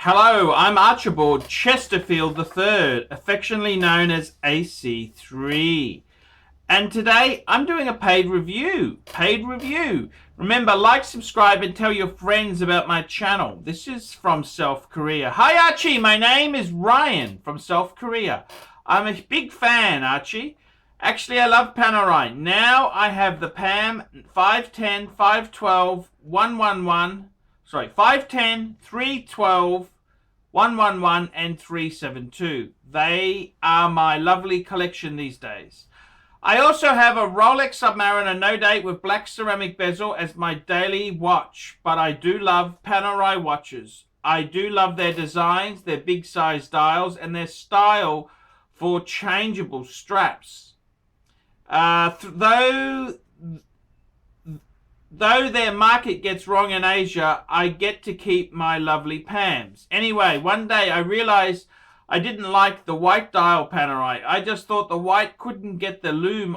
Hello, I'm Archibald Chesterfield III, affectionately known as AC3. And today I'm doing a paid review. Remember, like, subscribe, and tell your friends about my channel. This is from South Korea. Hi Archie, my name is Ryan from South Korea. I'm a big fan, Archie. Actually, I love PANERAI. Now I have the PAM 510, 512, 111, 510, 312, 111 and 372. They are my lovely collection these days. I also have a Rolex Submariner No Date with black ceramic bezel as my daily watch, but I do love PANERAI watches. I do love their designs, their big size dials, and their style for changeable straps. Though their market gets wrong in Asia, I get to keep my lovely PAMs. Anyway, one day I realized I didn't like the white dial PANERAI. I just thought the white couldn't get the lume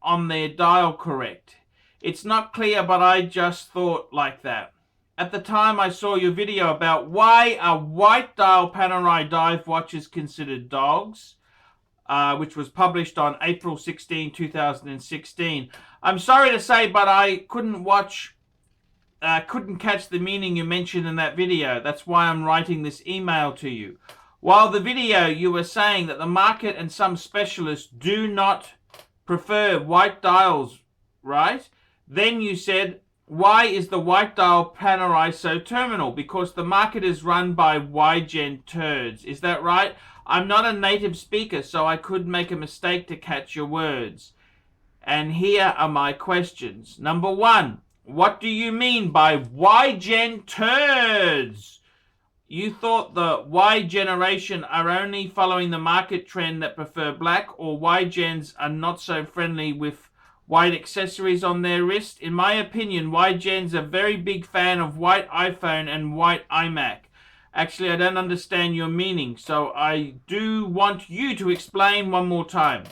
on their dial correct. It's not clear, but I just thought like that. At the time I saw your video about why a white dial PANERAI dive watch is considered dogs, which was published on April 16, 2016. I'm sorry to say, but I couldn't catch the meaning you mentioned in that video. That's why I'm writing this email to you. While the video you were saying that the market and some specialists do not prefer white dials, right? Then you said, why is the white dial PANERAI so terminal? Because the market is run by YGen turds. Is that right? I'm not a native speaker, so I could make a mistake to catch your words. And here are my questions. Number one, what do you mean by YGen turds? You thought the Y generation are only following the market trend that prefer black, or YGens are not so friendly with white accessories on their wrist? In my opinion, YGens are a very big fan of white iPhone and white iMac. Actually, I don't understand your meaning, so I do want you to explain one more time.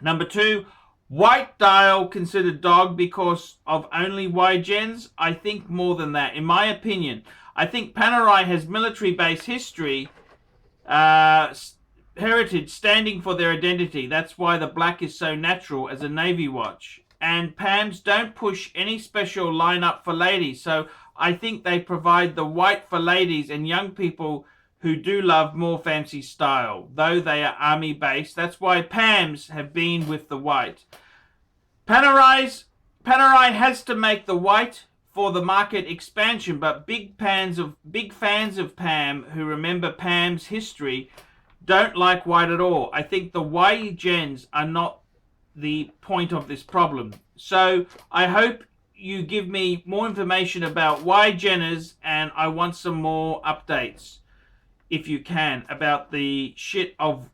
Number two, white dial considered dog because of only YGens? I think more than that. In my opinion, I think PANERAI has military base history, heritage standing for their identity. That's why the black is so natural as a Navy watch. And PAMs don't push any special lineup for ladies, so I think they provide the white for ladies and young people who do love more fancy style, though they are army based. That's why PAMs have been with the white. PANERAI has to make the white for the market expansion, but big fans of PAM who remember PAM's history don't like white at all. I think the YGens are not the point of this problem. So I hope you give me more information about YGeners, and I want some more updates, if you can, about the shit of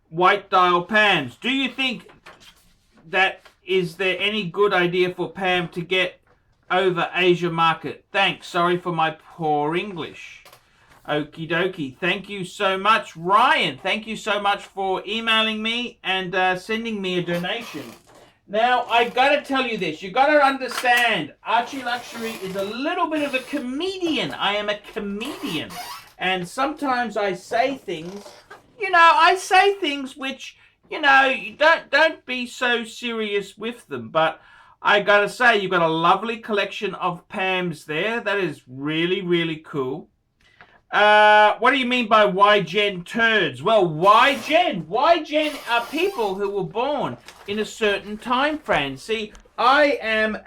white dial PAMs. Do you think that is there any good idea for PAM to get over Asia market? Thanks. Sorry for my poor English. Okie dokie. Thank you so much, Ryan. Thank you so much for emailing me and sending me a donation. Now, I got to tell you this. You got to understand, Archie Luxury is a little bit of a comedian. I am a comedian. And sometimes I say things, which, you don't be so serious with them. But I got to say, you've got a lovely collection of PAMs there. That is really, really cool. What do you mean by YGen turds? Well, YGen are people who were born in a certain time frame. See, I am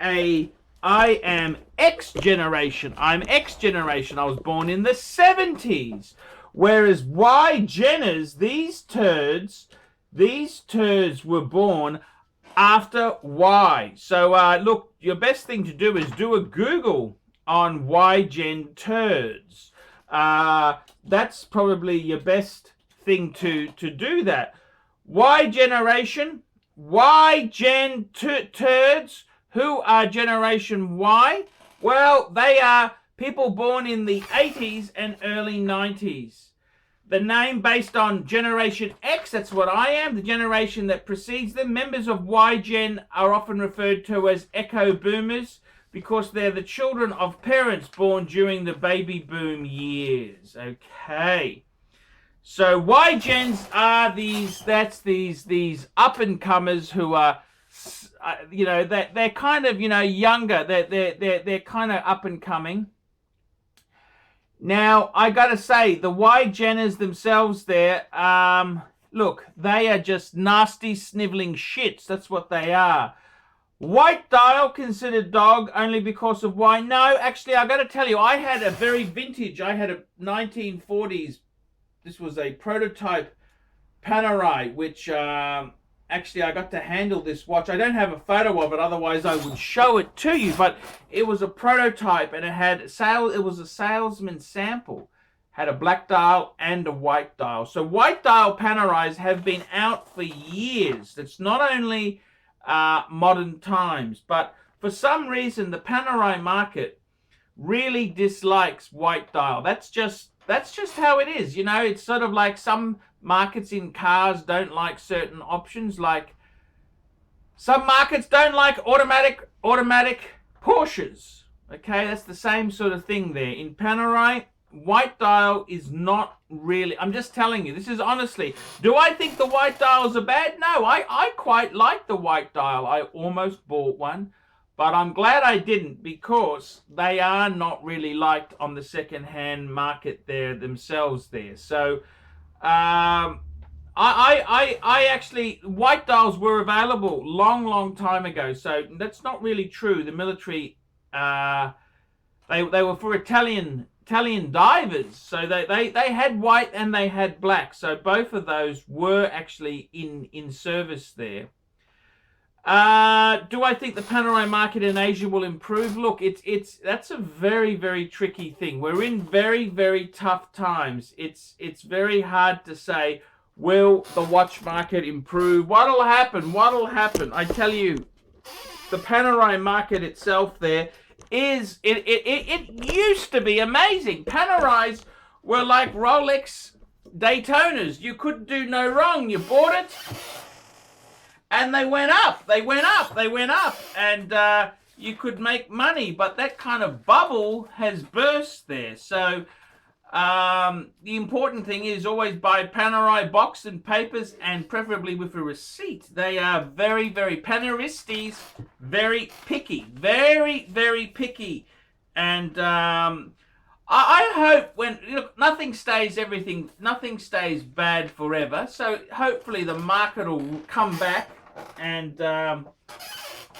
X generation. I'm X generation. I was born in the 70s. Whereas YGeners, these turds were born after Y. So, look, your best thing to do is do a Google on YGen turds. That's probably your best thing to do that. Y generation, YGen turds. Who are generation Y? Well, they are people born in the 80s and early 90s. The name based on Generation X, that's what I am, the generation that precedes them. Members of YGen are often referred to as Echo Boomers, because they're the children of parents born during the baby boom years. Okay. So Y-gens are these up-and-comers who are, you know, they're kind of, you know, younger. They're kind of up-and-coming. Now, I got to say, the Y-geners themselves there, look, they are just nasty, sniveling shits. That's what they are. White dial considered dog only because of why? No, actually, I got to tell you, I had a very vintage, I had a 1940s, this was a prototype PANERAI, which actually I got to handle this watch. I don't have a photo of it, otherwise I would show it to you, but it was a prototype and it had it was a salesman sample. Had a black dial and a white dial. So white dial PANERAIs have been out for years. It's not only modern times, but for some reason the PANERAI market really dislikes white dial. That's just how it is, you know. It's sort of like some markets in cars don't like certain options, like some markets don't like automatic Porsches. Okay, that's the same sort of thing there. In PANERAI, white dial is not really, I'm just telling you, this is honestly, do I think the white dials are bad? No, I quite like the white dial. I almost bought one, but I'm glad I didn't, because they are not really liked on the second-hand market there themselves there. So I actually, white dials were available long time ago, so that's not really true. The military, they were for Italian divers, so they had white and they had black, so both of those were actually in service there. Do I think the PANERAI market in Asia will improve? Look, that's a very tricky thing. We're in very tough times. It's very hard to say, will the watch market improve? What'll happen? I tell you, the PANERAI market itself there is, it used to be amazing. PANERAIs were like Rolex Daytonas. You couldn't do no wrong. You bought it and they went up, and you could make money, but that kind of bubble has burst there. So the important thing is always buy PANERAI box and papers, and preferably with a receipt. They are very Paneristes, very picky, very picky. And I hope nothing stays bad forever. So hopefully the market will come back, and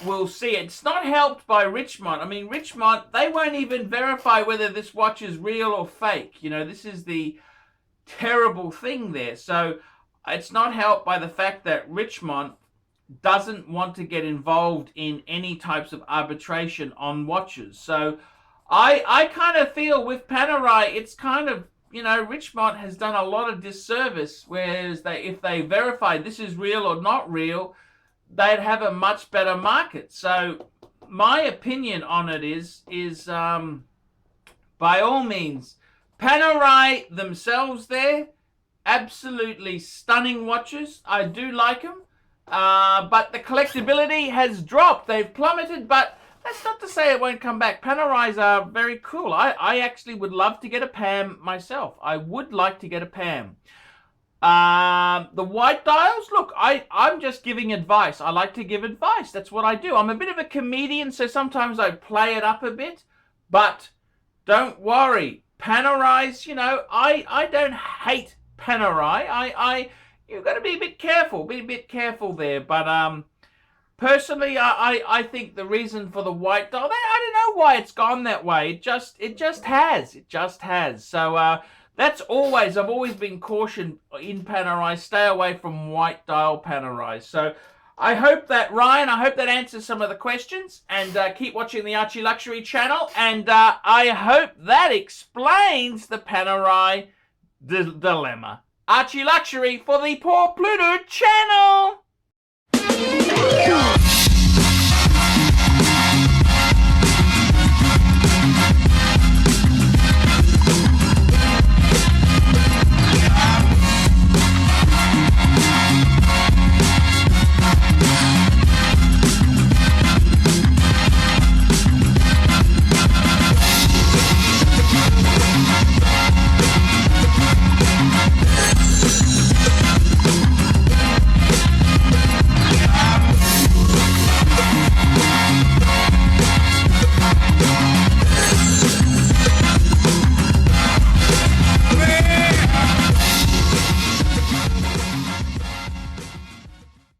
we'll see. It's not helped by Richmond. I mean, Richmond, they won't even verify whether this watch is real or fake. You know, this is the terrible thing there. So it's not helped by the fact that Richmond doesn't want to get involved in any types of arbitration on watches. So I kind of feel with PANERAI, it's kind of, you know, Richmond has done a lot of disservice, whereas if they verify this is real or not real, they'd have a much better market. So my opinion on it is by all means, PANERAI themselves there, absolutely stunning watches. I do like them, but the collectability has dropped. They've plummeted, but that's not to say it won't come back. PANERAIs are very cool. I actually would love to get a PAM myself. I would like to get a PAM. The white dials, look, I'm just giving advice. I like to give advice. That's what I do. I'm a bit of a comedian, so sometimes I play it up a bit. But don't worry. PANERAIs, you know, I don't hate PANERAI. You've got to be a bit careful. Be a bit careful there. But personally, I think the reason for the white dial, I don't know why it's gone that way. It just has. It just has. So that's always, I've always been cautioned in PANERAI, stay away from white dial PANERAIs. So I hope that, Ryan, I hope that answers some of the questions, and keep watching the Archie Luxury channel, and I hope that explains the PANERAI dilemma. Archie Luxury for the Poor Pluto channel!